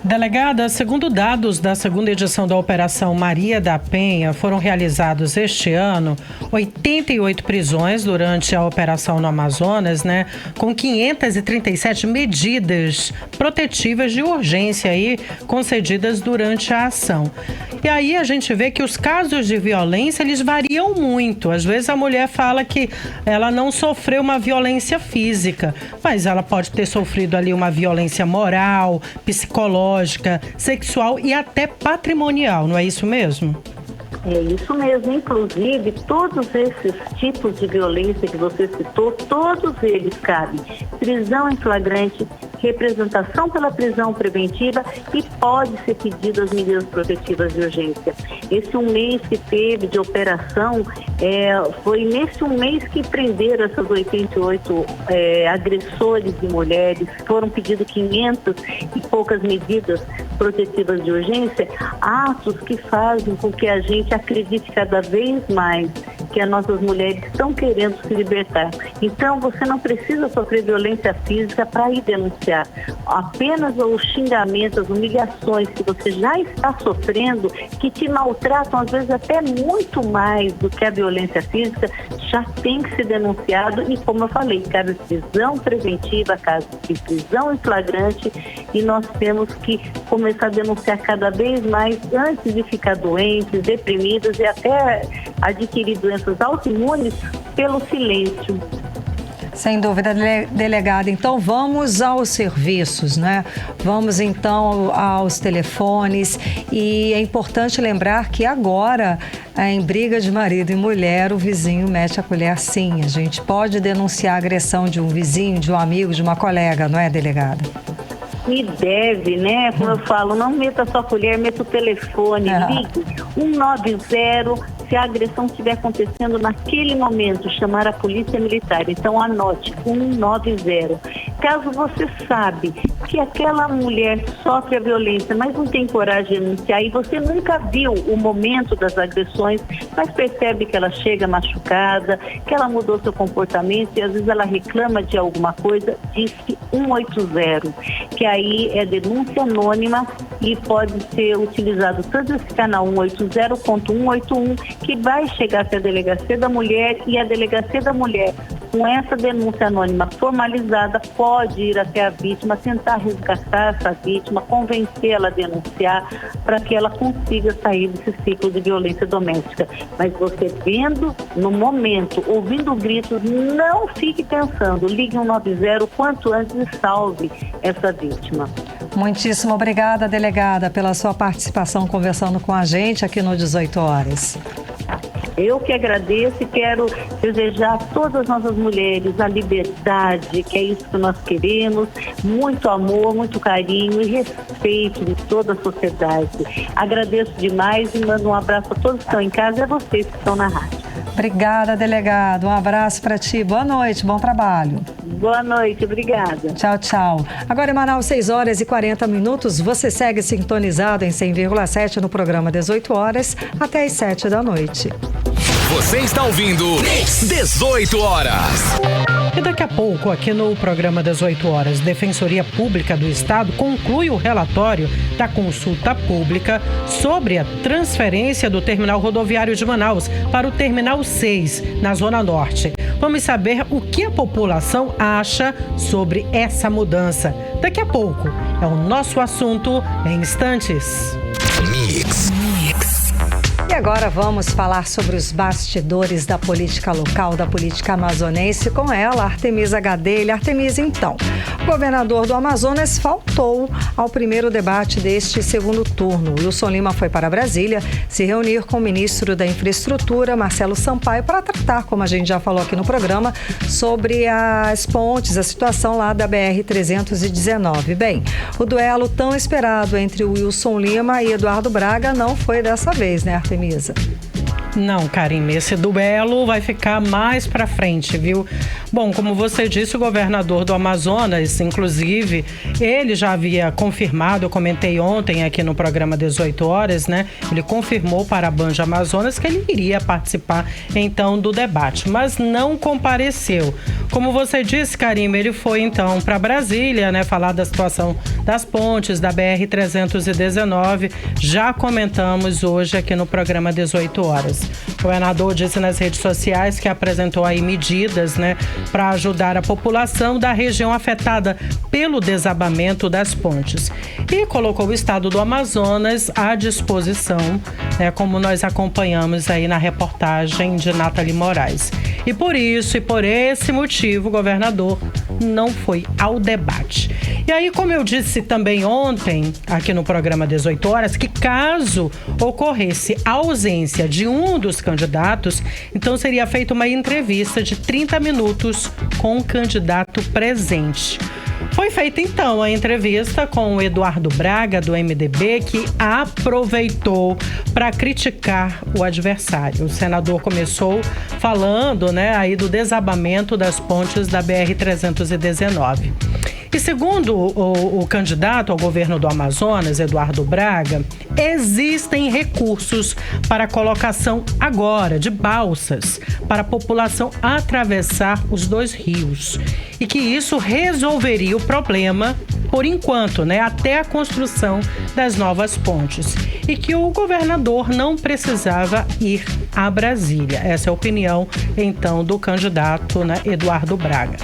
Delegada, segundo dados da segunda edição da Operação Maria da Penha, foram realizados este ano 88 prisões durante a operação no Amazonas, né, com 537 medidas protetivas de urgência aí concedidas durante a ação. E aí a gente vê que os casos de violência, eles variam muito. Às vezes a mulher fala que ela não sofreu uma violência física, mas ela pode ter sofrido ali uma violência moral, psicológica, sexual e até patrimonial, não é isso mesmo? É isso mesmo, inclusive todos esses tipos de violência que você citou, todos eles cabem prisão em flagrante, representação pela prisão preventiva e pode ser pedido as medidas protetivas de urgência. Esse um mês que teve de operação, foi nesse um mês que prenderam essas 88 agressores de mulheres, foram pedidos 500 e poucas medidas protetivas de urgência, atos que fazem com que a gente acredite cada vez mais que as nossas mulheres estão querendo se libertar. Então, você não precisa sofrer violência física para ir denunciar. Apenas os xingamentos, as humilhações que você já está sofrendo, que te maltratam, às vezes até muito mais do que a violência física, já tem que ser denunciado e, como eu falei, caso de prisão preventiva, caso de prisão em flagrante, e nós temos que começar a denunciar cada vez mais antes de ficar doentes, deprimidas e até adquirir doenças autoimunes pelo silêncio. Sem dúvida, delegada. Então, vamos aos serviços, né? Vamos, então, aos telefones. E é importante lembrar que agora, em briga de marido e mulher, o vizinho mete a colher sim. A gente pode denunciar a agressão de um vizinho, de um amigo, de uma colega, não é, delegada? E deve, né? Como eu falo, não meta só a colher, meta o telefone, ligue 190. Se a agressão estiver acontecendo naquele momento, chamar a polícia militar. Então anote, 190. Caso você sabe que aquela mulher sofre a violência, mas não tem coragem de denunciar, e você nunca viu o momento das agressões, mas percebe que ela chega machucada, que ela mudou seu comportamento e às vezes ela reclama de alguma coisa, diz que 180, que aí é denúncia anônima e pode ser utilizado tanto esse canal 180 quanto 181, que vai chegar até a Delegacia da Mulher, e a Delegacia da Mulher, com essa denúncia anônima formalizada, pode ir até a vítima, tentar resgatar essa vítima, convencê-la a denunciar, para que ela consiga sair desse ciclo de violência doméstica. Mas você vendo no momento, ouvindo gritos, não fique pensando, ligue 190 quanto antes e salve essa vítima. Muitíssimo obrigada, delegada, pela sua participação conversando com a gente aqui no 18 Horas. Eu que agradeço e quero desejar a todas as nossas mulheres a liberdade, que é isso que nós queremos, muito amor, muito carinho e respeito de toda a sociedade. Agradeço demais e mando um abraço a todos que estão em casa e a vocês que estão na rádio. Obrigada, delegado. Um abraço para ti. Boa noite, bom trabalho. Boa noite, obrigada. Tchau, tchau. Agora em Manaus, 6 horas e 40 minutos. Você segue sintonizado em 100,7 no programa 18 Horas até as 7 da noite. Você está ouvindo 18 Horas. E daqui a pouco, aqui no programa 18 Horas, Defensoria Pública do Estado conclui o relatório da consulta pública sobre a transferência do terminal rodoviário de Manaus para o Terminal 6, na Zona Norte. Vamos saber o que a população acha sobre essa mudança. Daqui a pouco, é o nosso assunto em instantes. Mix. E agora vamos falar sobre os bastidores da política local, da política amazonense, com ela, Artemisa Gadelha. Artemisa, então, o governador do Amazonas faltou ao primeiro debate deste segundo turno. Wilson Lima foi para Brasília se reunir com o ministro da Infraestrutura, Marcelo Sampaio, para tratar, como a gente já falou aqui no programa, sobre as pontes, a situação lá da BR-319. Bem, o duelo tão esperado entre o Wilson Lima e Eduardo Braga não foi dessa vez, né, Artemisa? Não, Karime, esse duelo vai ficar mais pra frente, viu? Bom, como você disse, o governador do Amazonas, inclusive, ele já havia confirmado, eu comentei ontem aqui no programa 18 Horas, né? Ele confirmou para a Band Amazonas que ele iria participar, então, do debate, mas não compareceu. Como você disse, Karime, ele foi, então, para Brasília, né? Falar da situação das pontes, da BR-319. Já comentamos hoje aqui no programa 18 Horas. O governador disse nas redes sociais que apresentou aí medidas, né, para ajudar a população da região afetada pelo desabamento das pontes e colocou o estado do Amazonas à disposição, né, como nós acompanhamos aí na reportagem de Nathalie Moraes. E por isso e por esse motivo, o governador não foi ao debate. E aí, como eu disse também ontem, aqui no programa 18 Horas, que caso ocorresse a ausência de um dos candidatos, então seria feita uma entrevista de 30 minutos com o candidato presente. Foi feita então a entrevista com o Eduardo Braga, do MDB, que aproveitou para criticar o adversário. O senador começou falando, né, aí do desabamento das pontes da BR-319. E segundo o candidato ao governo do Amazonas, Eduardo Braga, existem recursos para a colocação agora de balsas para a população atravessar os dois rios. E que isso resolveria o problema por enquanto, né, até a construção das novas pontes. E que o governador não precisava ir a Brasília. Essa é a opinião, então, do candidato, né, Eduardo Braga.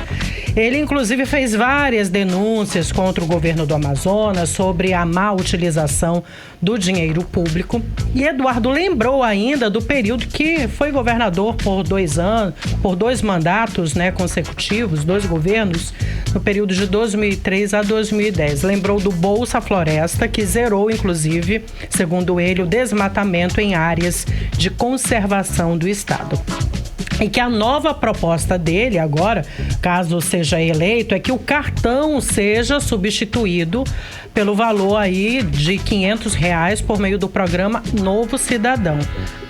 Ele, inclusive, fez várias denúncias contra o governo do Amazonas sobre a má utilização do dinheiro público. E Eduardo lembrou ainda do período que foi governador por 2 anos, por 2 mandatos, né, consecutivos, 2 governos, no período de 2003 a 2010. Lembrou do Bolsa Floresta, que zerou, inclusive, segundo ele, o desmatamento em áreas de conservação do estado. E que a nova proposta dele agora, caso seja eleito, é que o cartão seja substituído pelo valor aí de R$500 por meio do programa Novo Cidadão.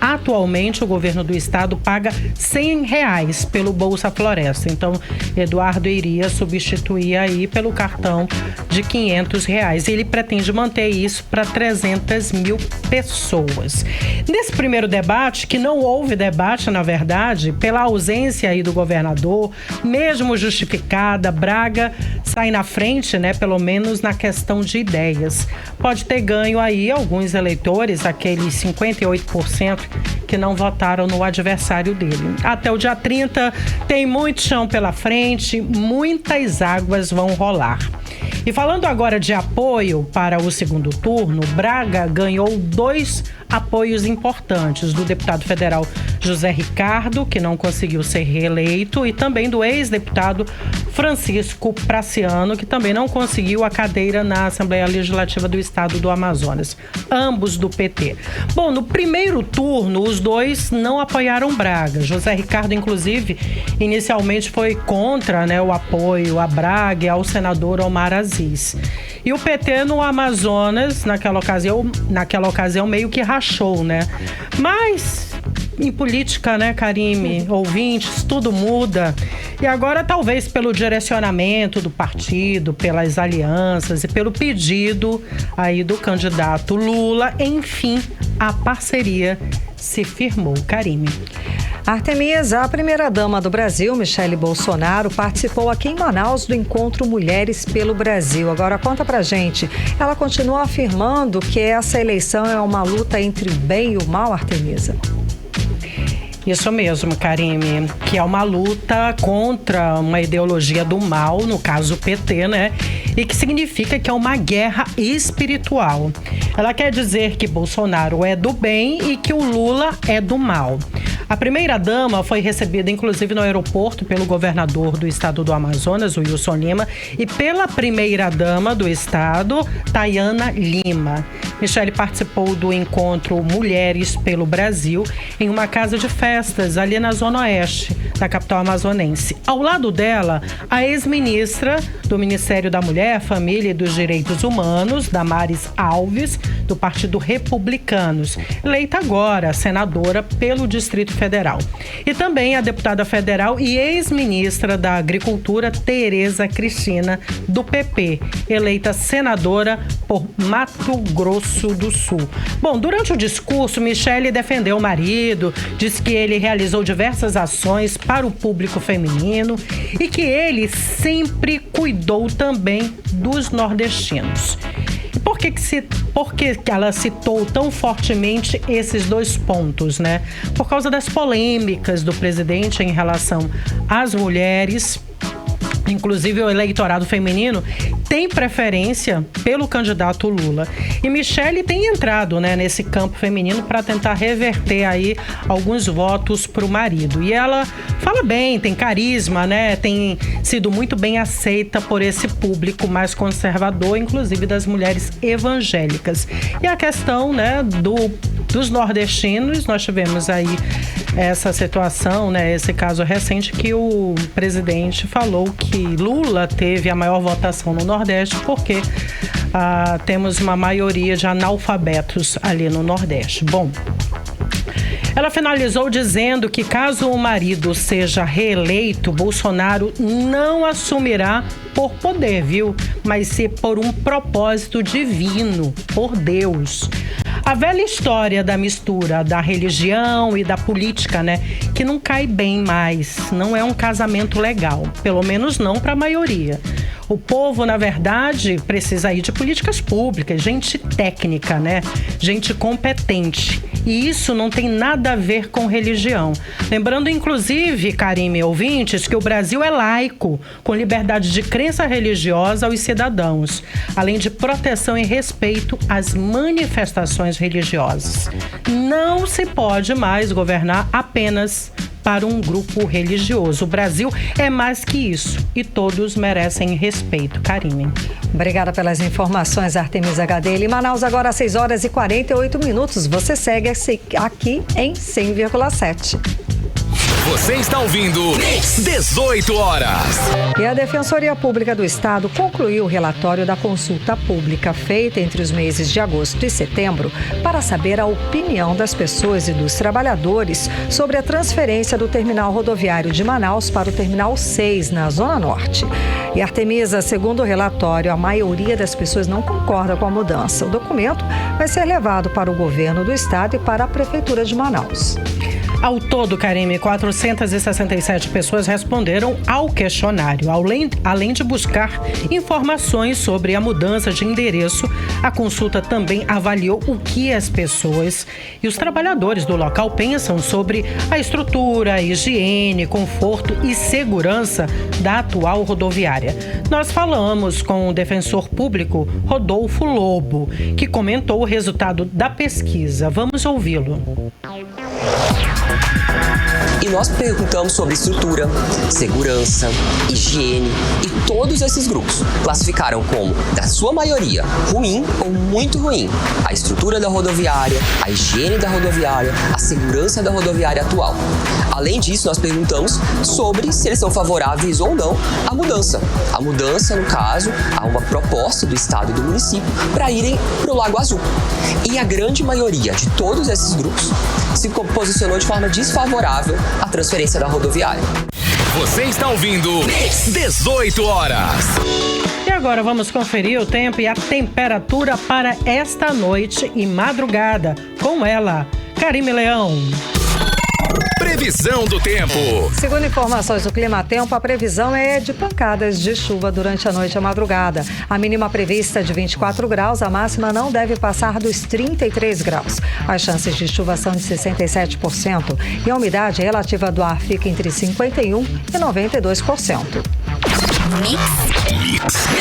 Atualmente, o governo do estado paga R$100 pelo Bolsa Floresta. Então, Eduardo iria substituir aí pelo cartão de R$500. E ele pretende manter isso para 300 mil pessoas. Nesse primeiro debate, que não houve debate, na verdade, pela ausência aí do governador, mesmo justificada, Braga sai na frente, né, pelo menos na questão de ideias. Pode ter ganho aí alguns eleitores, aqueles 58% que não votaram no adversário dele. Até o dia 30 tem muito chão pela frente, muitas águas vão rolar. E falando agora de apoio para o segundo turno, Braga ganhou 2 apoios importantes do deputado federal José Ricardo, que não conseguiu ser reeleito, e também do ex-deputado Francisco Praciano, que também não conseguiu a cadeira na Assembleia Legislativa do Estado do Amazonas, ambos do PT. Bom, no primeiro turno, os 2 não apoiaram Braga. José Ricardo, inclusive, inicialmente foi contra, né, o apoio a Braga e ao senador Omar Aziz. E o PT no Amazonas, naquela ocasião meio que rachou, né? Mas em política, né, Karime, ouvintes, tudo muda. E agora, talvez pelo direcionamento do partido, pelas alianças e pelo pedido aí do candidato Lula, enfim, a parceria se firmou. Karime. Artemisa, a primeira-dama do Brasil, Michele Bolsonaro, participou aqui em Manaus do encontro Mulheres pelo Brasil. Agora conta pra gente, ela continua afirmando que essa eleição é uma luta entre o bem e o mal, Artemisa? Isso mesmo, Karime, que é uma luta contra uma ideologia do mal, no caso o PT, né? E que significa que é uma guerra espiritual. Ela quer dizer que Bolsonaro é do bem e que o Lula é do mal. A primeira-dama foi recebida, inclusive, no aeroporto pelo governador do estado do Amazonas, o Wilson Lima, e pela primeira-dama do estado, Tayana Lima. Michele participou do encontro Mulheres pelo Brasil em uma casa de festas ali na Zona Oeste da capital amazonense. Ao lado dela, a ex-ministra do Ministério da Mulher, Família e dos Direitos Humanos, Damares Alves, do Partido Republicanos, eleita agora senadora pelo Distrito Federal. E também a deputada federal e ex-ministra da Agricultura, Tereza Cristina, do PP, eleita senadora por Mato Grosso do Sul. Bom, durante o discurso, Michele defendeu o marido, disse que ele realizou diversas ações para o público feminino e que ele sempre cuidou também dos nordestinos. Por que ela citou tão fortemente esses 2 pontos, né? Por causa das polêmicas do presidente em relação às mulheres. Inclusive, o eleitorado feminino tem preferência pelo candidato Lula. E Michele tem entrado, né, nesse campo feminino para tentar reverter aí alguns votos para o marido. E ela fala bem, tem carisma, né? Tem sido muito bem aceita por esse público mais conservador, inclusive das mulheres evangélicas. E a questão, né, dos nordestinos, nós tivemos aí essa situação, né, esse caso recente que o presidente falou que Lula teve a maior votação no Nordeste porque temos uma maioria de analfabetos ali no Nordeste. Bom, ela finalizou dizendo que caso o marido seja reeleito, Bolsonaro não assumirá por poder, viu? Mas sim por um propósito divino, por Deus. A velha história da mistura da religião e da política, né? Que não cai bem mais, não é um casamento legal, pelo menos não para a maioria. O povo, na verdade, precisa aí de políticas públicas, gente técnica, né? Gente competente. E isso não tem nada a ver com religião. Lembrando, inclusive, Karime, ouvintes, que o Brasil é laico, com liberdade de crença religiosa aos cidadãos, além de proteção e respeito às manifestações religiosas. Não se pode mais governar apenas para um grupo religioso. O Brasil é mais que isso e todos merecem respeito. Karime. Obrigada pelas informações, Artemisa Gadelha. Em Manaus, agora às 6h48. Você segue aqui em 100,7. Você está ouvindo 18 horas. E a Defensoria Pública do Estado concluiu o relatório da consulta pública feita entre os meses de agosto e setembro para saber a opinião das pessoas e dos trabalhadores sobre a transferência do terminal rodoviário de Manaus para o Terminal 6, na Zona Norte. E Artemisa, segundo o relatório, a maioria das pessoas não concorda com a mudança. O documento vai ser levado para o governo do Estado e para a Prefeitura de Manaus. Ao todo, Karime, 467 pessoas responderam ao questionário. Além de buscar informações sobre a mudança de endereço, a consulta também avaliou o que as pessoas e os trabalhadores do local pensam sobre a estrutura, a higiene, conforto e segurança da atual rodoviária. Nós falamos com o defensor público Rodolfo Lobo, que comentou o resultado da pesquisa. Vamos ouvi-lo. E nós perguntamos sobre estrutura, segurança, higiene e todos esses grupos classificaram como, da sua maioria, ruim ou muito ruim a estrutura da rodoviária, a higiene da rodoviária, a segurança da rodoviária atual. Além disso, nós perguntamos sobre se eles são favoráveis ou não à mudança. A mudança, no caso, há uma proposta do Estado e do município para irem para o Lago Azul. E a grande maioria de todos esses grupos se posicionou de forma desfavorável à transferência da rodoviária. Você está ouvindo 18 horas. E agora vamos conferir o tempo e a temperatura para esta noite e madrugada. Com ela, Karime Leão. Previsão do tempo. Segundo informações do Climatempo, a previsão é de pancadas de chuva durante a noite e a madrugada. A mínima prevista é de 24 graus, a máxima não deve passar dos 33 graus. As chances de chuva são de 67% e a umidade relativa do ar fica entre 51% e 92%.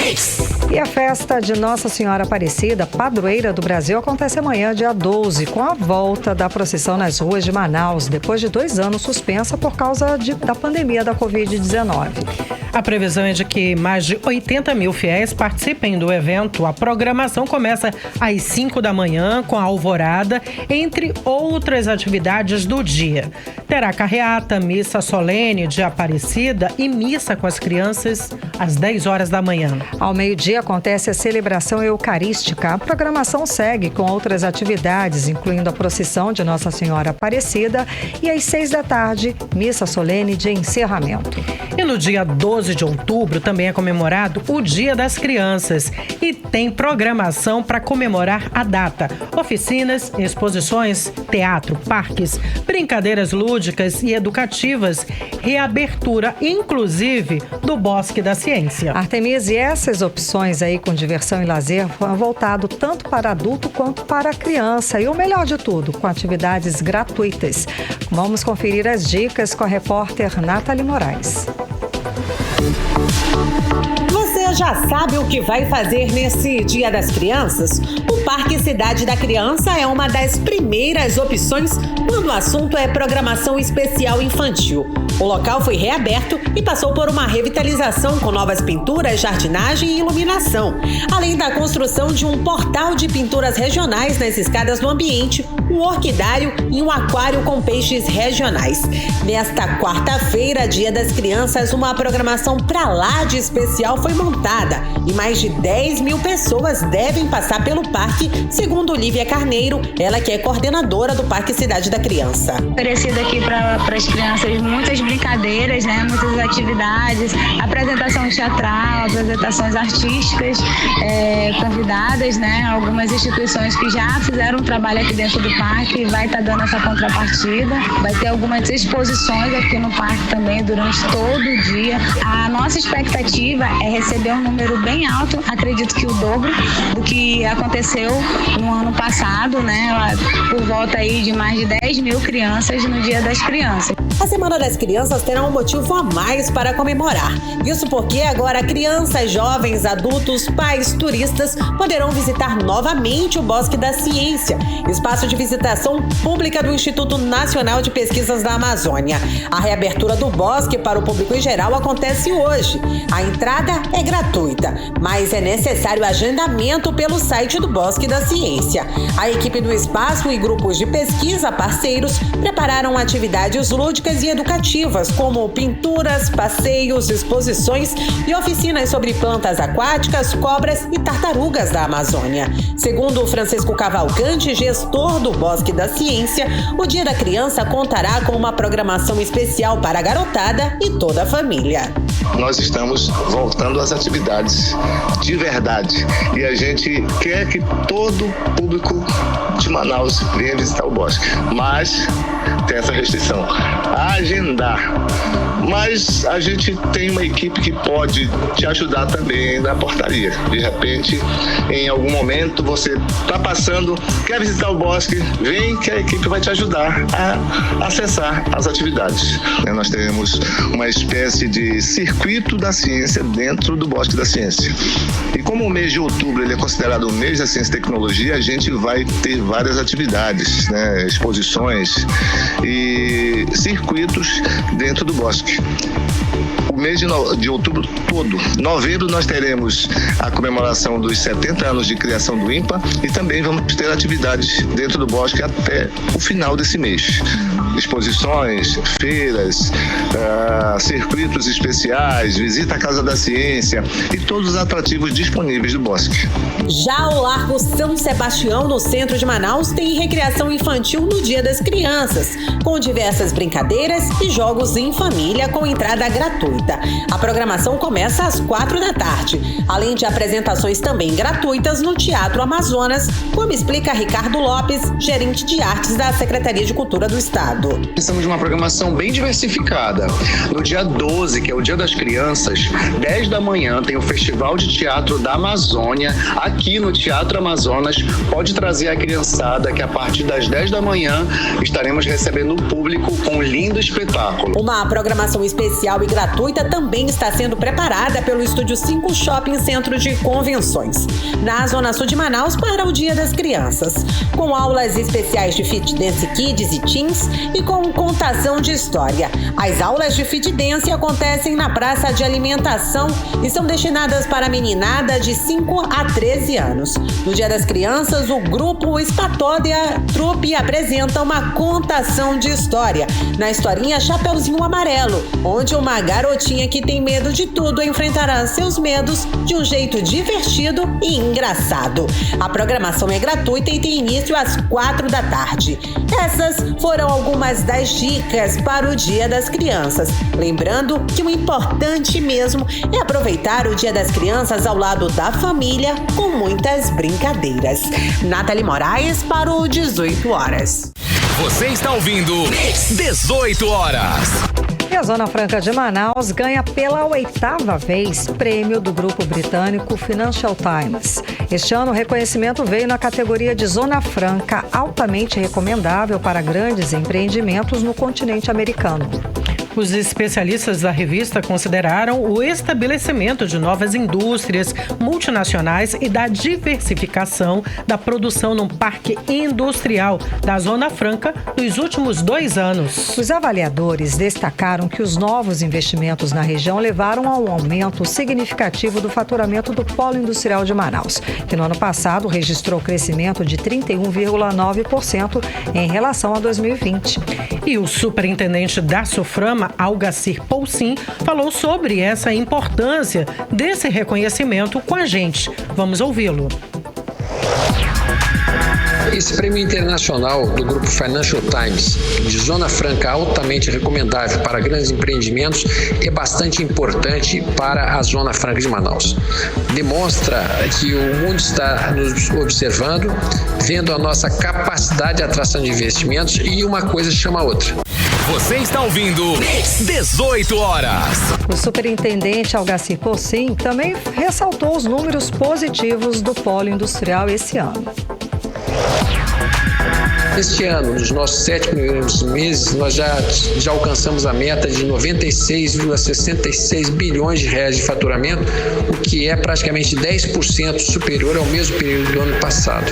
Mix. E a festa de Nossa Senhora Aparecida, padroeira do Brasil, acontece amanhã, dia 12, com a volta da procissão nas ruas de Manaus, depois de 2 anos suspensa por causa da pandemia da Covid-19. A previsão é de que mais de 80 mil fiéis participem do evento. A programação começa às 5 da manhã, com a alvorada, entre outras atividades do dia. Terá carreata, missa solene de Aparecida e missa com as crianças às 10 horas da manhã. Ao meio-dia acontece a celebração eucarística. A programação segue com outras atividades, incluindo a procissão de Nossa Senhora Aparecida e às 6 da tarde, missa solene de encerramento. E no dia 12 de outubro também é comemorado o Dia das Crianças e tem programação para comemorar a data. Oficinas, exposições, teatro, parques, brincadeiras lúdicas e educativas, reabertura, inclusive, do Bosque da Ciência. Artemisa, e essas opções aí com diversão e lazer foram voltadas tanto para adulto quanto para criança. E o melhor de tudo, com atividades gratuitas. Vamos conferir as dicas com a repórter Nathalie Moraes. Você já sabe o que vai fazer nesse Dia das Crianças? O Parque Cidade da Criança é uma das primeiras opções quando o assunto é programação especial infantil. O local foi reaberto e passou por uma revitalização com novas pinturas, jardinagem e iluminação, além da construção de um portal de pinturas regionais nas escadas do ambiente, um orquidário e um aquário com peixes regionais. Nesta quarta-feira, Dia das Crianças, uma programação pra lá de especial foi montada e mais de 10 mil pessoas devem passar pelo parque parque, segundo Lívia Carneiro, ela que é coordenadora do Parque Cidade da Criança. Oferecido aqui para as crianças muitas brincadeiras, né? Muitas atividades, apresentação teatral, apresentações artísticas convidadas, né? Algumas instituições que já fizeram um trabalho aqui dentro do parque e vai estar dando essa contrapartida. Vai ter algumas exposições aqui no parque também durante todo o dia. A nossa expectativa é receber um número bem alto, acredito que o dobro do que aconteceu no ano passado, né? Por volta aí de mais de 10 mil crianças no Dia das Crianças. A Semana das Crianças terá um motivo a mais para comemorar. Isso porque agora crianças, jovens, adultos, pais, turistas poderão visitar novamente o Bosque da Ciência, espaço de visitação pública do Instituto Nacional de Pesquisas da Amazônia. A reabertura do bosque para o público em geral acontece hoje. A entrada é gratuita, mas é necessário agendamento pelo site do Bosque da Ciência. A equipe do espaço e grupos de pesquisa parceiros prepararam atividades lúdicas e educativas, como pinturas, passeios, exposições e oficinas sobre plantas aquáticas, cobras e tartarugas da Amazônia. Segundo Francisco Cavalcante, gestor do Bosque da Ciência, o Dia da Criança contará com uma programação especial para a garotada e toda a família. Nós estamos voltando às atividades de verdade e a gente quer que todo público de Manaus venha visitar o bosque, mas tem essa restrição, agendar. Mas a gente tem uma equipe que pode te ajudar também na portaria. De repente, em algum momento, você está passando, quer visitar o bosque, vem que a equipe vai te ajudar a acessar as atividades. Nós teremos uma espécie de circuito da ciência dentro do Bosque da Ciência. E como o mês de outubro ele é considerado o mês da ciência e tecnologia, a gente vai ter várias atividades, né, exposições e circuitos dentro do bosque. O mês de outubro todo. Novembro nós teremos a comemoração dos 70 anos de criação do INPA e também vamos ter atividades dentro do bosque até o final desse mês. Exposições, feiras, circuitos especiais, visita à Casa da Ciência e todos os atrativos disponíveis do bosque. Já o Largo São Sebastião, no centro de Manaus, tem recreação infantil no Dia das Crianças, com diversas brincadeiras e jogos em família com entrada gratuita. A programação começa às 4 da tarde, além de apresentações também gratuitas no Teatro Amazonas, como explica Ricardo Lopes, gerente de artes da Secretaria de Cultura do Estado. Estamos numa programação bem diversificada. No dia 12, que é o Dia das Crianças, 10 da manhã tem o Festival de Teatro da Amazônia. Aqui no Teatro Amazonas, pode trazer a criançada que a partir das 10 da manhã estaremos recebendo o público com um lindo espetáculo. Uma programação especial e gratuita também está sendo preparada pelo Estúdio 5 Shopping Centro de Convenções, na Zona Sul de Manaus, para o Dia das Crianças, com aulas especiais de Fit Dance Kids e Teens e com contação de história. As aulas de Fit Dance acontecem na Praça de Alimentação e são destinadas para a meninada de 5 a 13 anos. No Dia das Crianças, o grupo Espatode e a trupe apresenta uma contação de história, na historinha Chapeuzinho Amarelo, onde uma garotinha que tem medo de tudo enfrentará seus medos de um jeito divertido e engraçado. A programação é gratuita e tem início às 4 da tarde. Essas foram algumas das dicas para o Dia das Crianças. Lembrando que o importante mesmo é aproveitar o Dia das Crianças ao lado da família com muitas brincadeiras. Nathalie Moraes para o 18 horas. Você está ouvindo 18 horas. E a Zona Franca de Manaus ganha pela 8ª vez prêmio do grupo britânico Financial Times. Este ano o reconhecimento veio na categoria de Zona Franca, altamente recomendável para grandes empreendimentos no continente americano. Os especialistas da revista consideraram o estabelecimento de novas indústrias multinacionais e da diversificação da produção no parque industrial da Zona Franca nos últimos 2 anos. Os avaliadores destacaram que os novos investimentos na região levaram a um aumento significativo do faturamento do Polo Industrial de Manaus, que no ano passado registrou crescimento de 31,9% em relação a 2020. E o superintendente da Suframa, Algacir Poulsin, falou sobre essa importância desse reconhecimento com a gente. Vamos ouvi-lo. Esse prêmio internacional do grupo Financial Times, de Zona Franca altamente recomendável para grandes empreendimentos, é bastante importante para a Zona Franca de Manaus. Demonstra que o mundo está nos observando, vendo a nossa capacidade de atração de investimentos, e uma coisa chama a outra. Você está ouvindo 18 horas. O superintendente Algacir Pocim também ressaltou os números positivos do polo industrial esse ano. Este ano, nos nossos 7 primeiros meses, nós já alcançamos a meta de 96,66 bilhões de reais de faturamento, o que é praticamente 10% superior ao mesmo período do ano passado.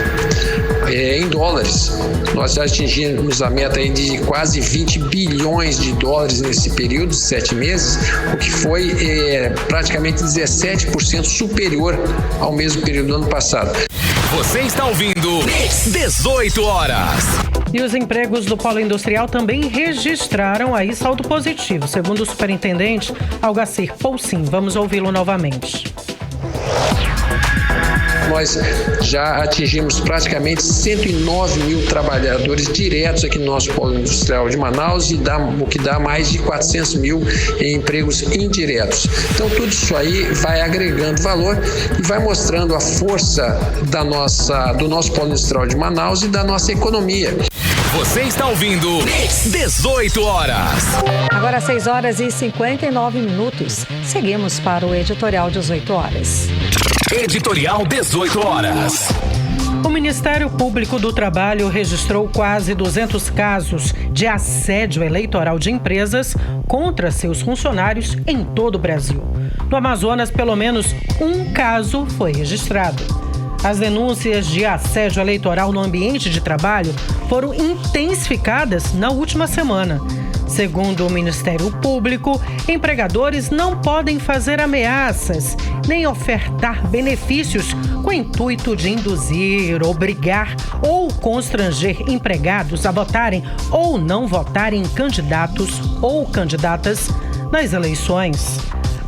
Em dólares, nós já atingimos a meta aí de quase 20 bilhões de dólares nesse período de 7 meses, o que foi praticamente 17% superior ao mesmo período do ano passado. Você está ouvindo 18 horas. E os empregos do polo industrial também registraram aí saldo positivo, segundo o superintendente Algacir Pocim. Vamos ouvi-lo novamente. Nós já atingimos praticamente 109 mil trabalhadores diretos aqui no nosso polo industrial de Manaus, o que dá mais de 400 mil em empregos indiretos. Então tudo isso aí vai agregando valor e vai mostrando a força do nosso polo industrial de Manaus e da nossa economia. Você está ouvindo 18 horas. Agora 6 horas e 59 minutos. Seguimos para o editorial 18 horas. Editorial 18 horas. O Ministério Público do Trabalho registrou quase 200 casos de assédio eleitoral de empresas contra seus funcionários em todo o Brasil. No Amazonas, pelo menos um caso foi registrado. As denúncias de assédio eleitoral no ambiente de trabalho foram intensificadas na última semana. Segundo o Ministério Público, empregadores não podem fazer ameaças nem ofertar benefícios com o intuito de induzir, obrigar ou constranger empregados a votarem ou não votarem em candidatos ou candidatas nas eleições.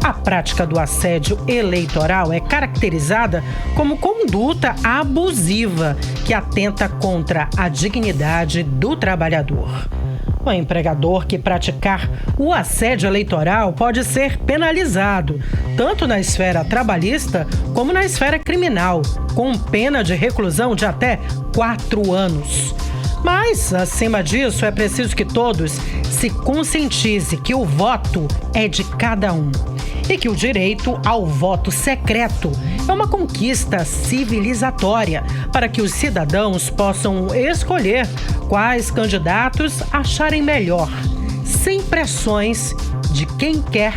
A prática do assédio eleitoral é caracterizada como conduta abusiva que atenta contra a dignidade do trabalhador. O empregador que praticar o assédio eleitoral pode ser penalizado, tanto na esfera trabalhista como na esfera criminal, com pena de reclusão de até 4 anos. Mas, acima disso, é preciso que todos se conscientizem que o voto é de cada um e que o direito ao voto secreto é uma conquista civilizatória para que os cidadãos possam escolher quais candidatos acharem melhor, sem pressões de quem quer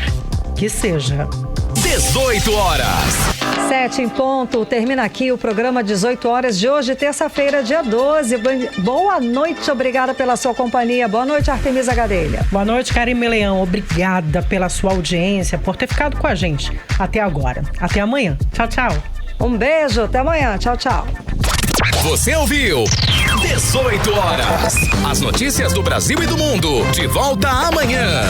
que seja. 18 horas. 7 em ponto. Termina aqui o programa 18 horas de hoje, terça-feira, dia 12. Boa noite, obrigada pela sua companhia. Boa noite, Artemisa Gadelha. Boa noite, Karime Leão. Obrigada pela sua audiência, por ter ficado com a gente até agora. Até amanhã. Tchau, tchau. Um beijo, até amanhã. Tchau, tchau. Você ouviu 18 horas. As notícias do Brasil e do mundo. De volta amanhã.